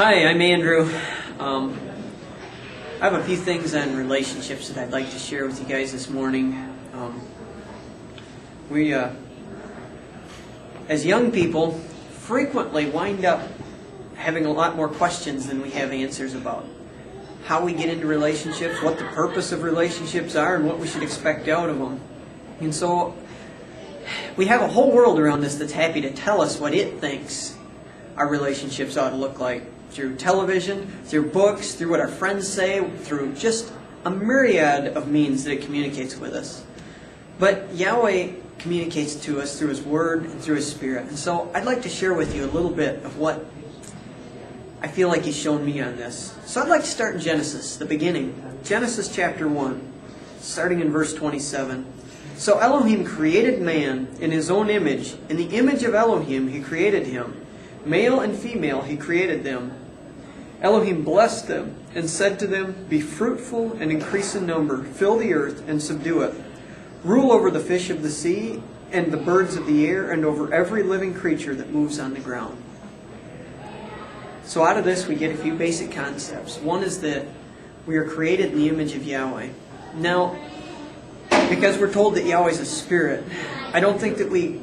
Hi, I'm Andrew. I have a few things on relationships that I'd like to share with you guys this morning. We, as young people, frequently wind up having a lot more questions than we have answers about. How we get into relationships, what the purpose of relationships are, and what we should expect out of them. And so, we have a whole world around us that's happy to tell us what it thinks our relationships ought to look like. Through television, through books, through what our friends say, through just a myriad of means that it communicates with us. But Yahweh communicates to us through His Word and through His Spirit. And so I'd like to share with you a little bit of what I feel like He's shown me on this. So I'd like to start in Genesis, the beginning. Genesis chapter 1, starting in verse 27. So Elohim created man in his own image. In the image of Elohim He created him. Male and female He created them. Elohim blessed them and said to them, "Be fruitful and increase in number, fill the earth and subdue it. Rule over the fish of the sea and the birds of the air and over every living creature that moves on the ground." So out of this we get a few basic concepts. One is that we are created in the image of Yahweh. Now, because we're told that Yahweh is a spirit, I don't think that we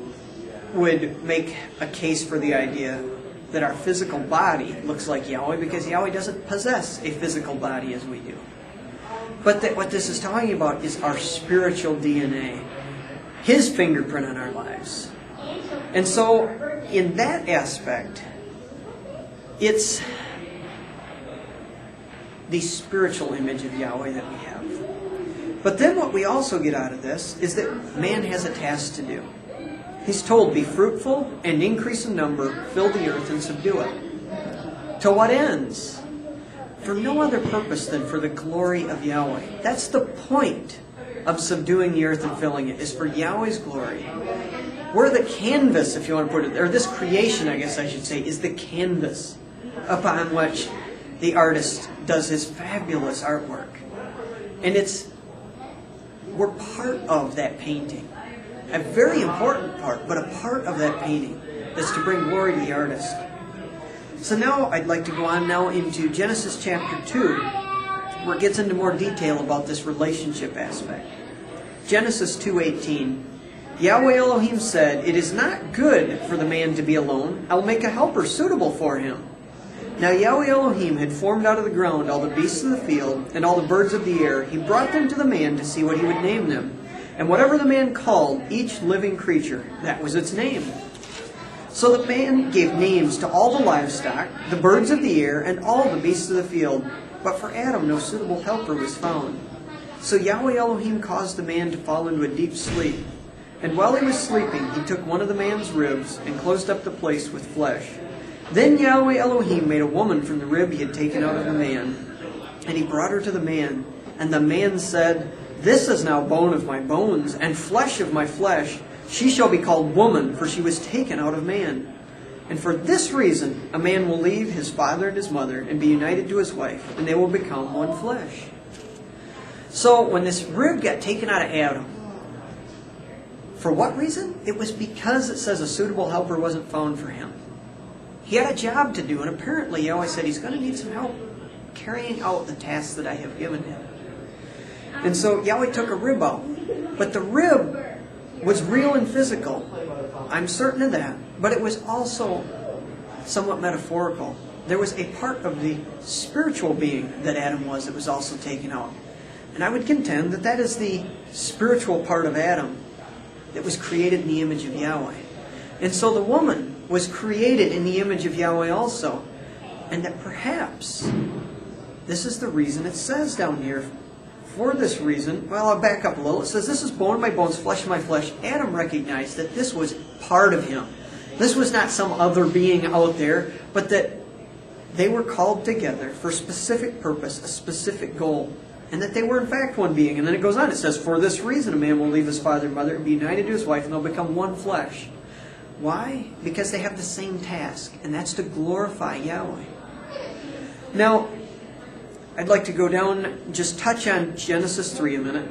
would make a case for the idea that our physical body looks like Yahweh, because Yahweh doesn't possess a physical body as we do. But that what this is talking about is our spiritual DNA, His fingerprint on our lives. And so, in that aspect, it's the spiritual image of Yahweh that we have. But then what we also get out of this is that man has a task to do. He's told, "Be fruitful and increase in number, fill the earth and subdue it." To what ends? For no other purpose than for the glory of Yahweh. That's the point of subduing the earth and filling it, is for Yahweh's glory. We're the canvas, if you want to put it, or this creation, I guess I should say, is the canvas upon which the artist does his fabulous artwork. And we're part of that painting. A very important part, but a part of that painting is to bring glory to the artist. So now I'd like to go on now into Genesis chapter 2, where it gets into more detail about this relationship aspect. Genesis 2:18. Yahweh Elohim said, "It is not good for the man to be alone. I will make a helper suitable for him." Now Yahweh Elohim had formed out of the ground all the beasts of the field and all the birds of the air. He brought them to the man to see what he would name them. And whatever the man called each living creature, that was its name. So the man gave names to all the livestock, the birds of the air, and all the beasts of the field. But for Adam no suitable helper was found. So Yahweh Elohim caused the man to fall into a deep sleep. And while he was sleeping, he took one of the man's ribs and closed up the place with flesh. Then Yahweh Elohim made a woman from the rib he had taken out of the man. And he brought her to the man. And the man said, "This is now bone of my bones, and flesh of my flesh. She shall be called woman, for she was taken out of man. And for this reason, a man will leave his father and his mother, and be united to his wife, and they will become one flesh." So, when this rib got taken out of Adam, for what reason? It was because it says a suitable helper wasn't found for him. He had a job to do, and apparently Yahweh said he's going to need some help carrying out the tasks that I have given him. And so Yahweh took a rib out. But the rib was real and physical. I'm certain of that. But it was also somewhat metaphorical. There was a part of the spiritual being that Adam was that was also taken out. And I would contend that that is the spiritual part of Adam that was created in the image of Yahweh. And so the woman was created in the image of Yahweh also. And that perhaps this is the reason it says down here, for this reason, well, I'll back up a little. It says, "This is bone of my bones, flesh of my flesh." Adam recognized that this was part of him. This was not some other being out there, but that they were called together for a specific purpose, a specific goal, and that they were in fact one being. And then it goes on, it says, "For this reason a man will leave his father and mother and be united to his wife, and they'll become one flesh." Why? Because they have the same task, and that's to glorify Yahweh. Now, I'd like to go down, just touch on Genesis 3 a minute.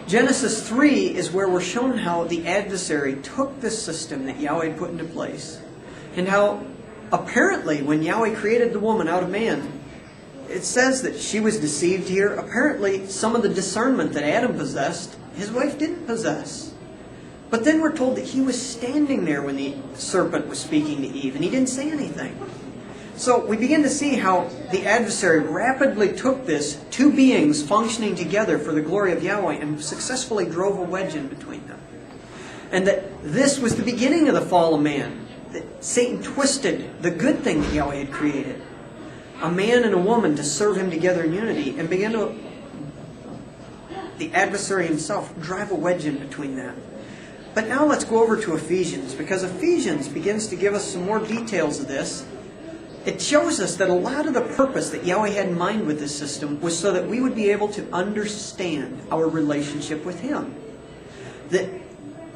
Genesis 3 is where we're shown how the adversary took this system that Yahweh put into place, and how apparently, when Yahweh created the woman out of man, it says that she was deceived here. Apparently, some of the discernment that Adam possessed, his wife didn't possess. But then we're told that he was standing there when the serpent was speaking to Eve, and he didn't say anything. So we begin to see how the adversary rapidly took this, two beings functioning together for the glory of Yahweh, and successfully drove a wedge in between them. And that this was the beginning of the fall of man. That Satan twisted the good thing that Yahweh had created, a man and a woman to serve him together in unity, and began to, the adversary himself, drive a wedge in between that. But now let's go over to Ephesians, because Ephesians begins to give us some more details of this. It shows us that a lot of the purpose that Yahweh had in mind with this system was so that we would be able to understand our relationship with Him. That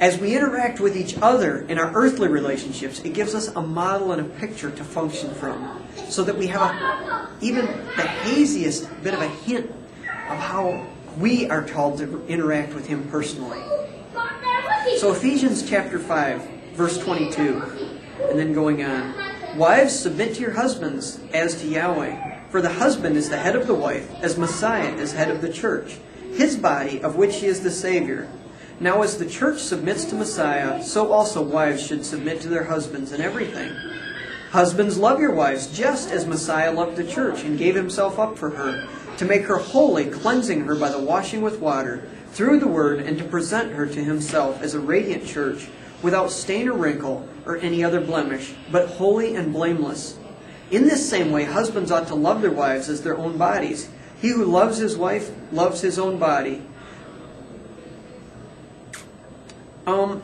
as we interact with each other in our earthly relationships, it gives us a model and a picture to function from, so that we have even the haziest bit of a hint of how we are called to interact with Him personally. So Ephesians chapter 5, verse 22, and then going on. Wives, submit to your husbands as to Yahweh. For the husband is the head of the wife, as Messiah is head of the church, His body, of which He is the Savior. Now as the church submits to Messiah, so also wives should submit to their husbands in everything. Husbands, love your wives, just as Messiah loved the church and gave Himself up for her, to make her holy, cleansing her by the washing with water, through the word, and to present her to Himself as a radiant church, without stain or wrinkle or any other blemish, but holy and blameless. In this same way, husbands ought to love their wives as their own bodies. He who loves his wife loves his own body. I'm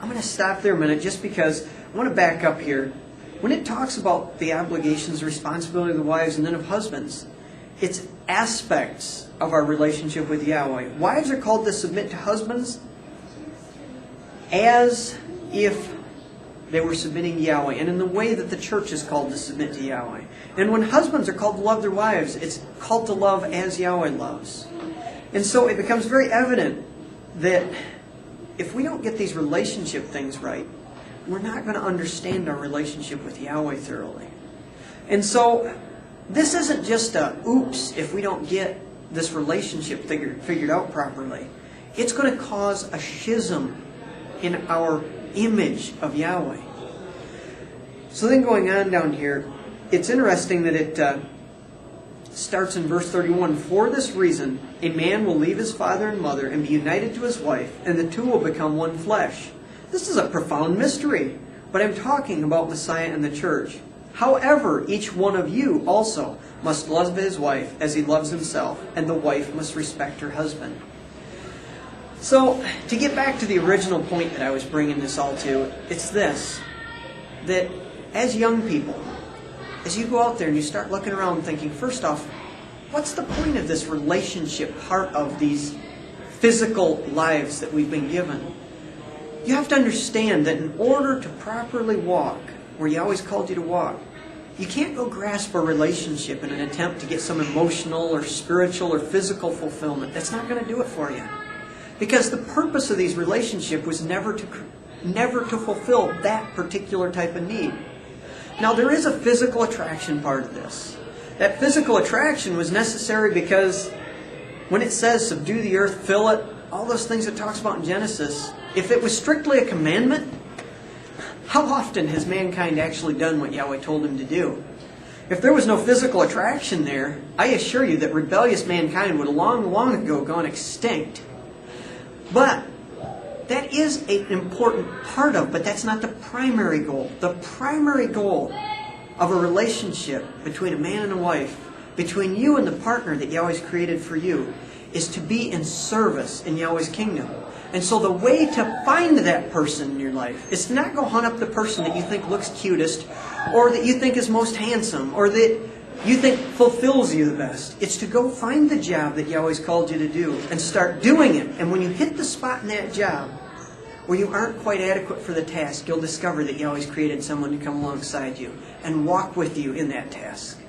going to stop there a minute just because I want to back up here. When it talks about the obligations, responsibility of the wives and then of husbands, it's aspects of our relationship with Yahweh. Wives are called to submit to husbands as if they were submitting to Yahweh, and in the way that the church is called to submit to Yahweh. And when husbands are called to love their wives, it's called to love as Yahweh loves. And so it becomes very evident that if we don't get these relationship things right, we're not going to understand our relationship with Yahweh thoroughly. And so this isn't just a oops if we don't get this relationship figured out properly. It's going to cause a schism in our image of Yahweh. So then going on down here, it's interesting that it starts in verse 31. For this reason, a man will leave his father and mother and be united to his wife, and the two will become one flesh. This is a profound mystery, but I'm talking about Messiah and the church. However, each one of you also must love his wife as he loves himself, and the wife must respect her husband. So, to get back to the original point that I was bringing this all to, it's this, that as young people, as you go out there and you start looking around thinking, first off, what's the point of this relationship part of these physical lives that we've been given? You have to understand that in order to properly walk where Yahweh's called you to walk, you can't go grasp a relationship in an attempt to get some emotional or spiritual or physical fulfillment. That's not going to do it for you. Because the purpose of these relationships was never to fulfill that particular type of need. Now, there is a physical attraction part of this. That physical attraction was necessary because when it says, subdue the earth, fill it, all those things it talks about in Genesis, if it was strictly a commandment, how often has mankind actually done what Yahweh told him to do? If there was no physical attraction there, I assure you that rebellious mankind would have long ago gone extinct. But that is an important part of, but that's not the primary goal. The primary goal of a relationship between a man and a wife, between you and the partner that Yahweh's created for you, is to be in service in Yahweh's kingdom. And so the way to find that person in your life is to not go hunt up the person that you think looks cutest, or that you think is most handsome, or that you think fulfills you the best. It's to go find the job that Yahweh's called you to do and start doing it. And when you hit the spot in that job where you aren't quite adequate for the task, you'll discover that Yahweh's created someone to come alongside you and walk with you in that task.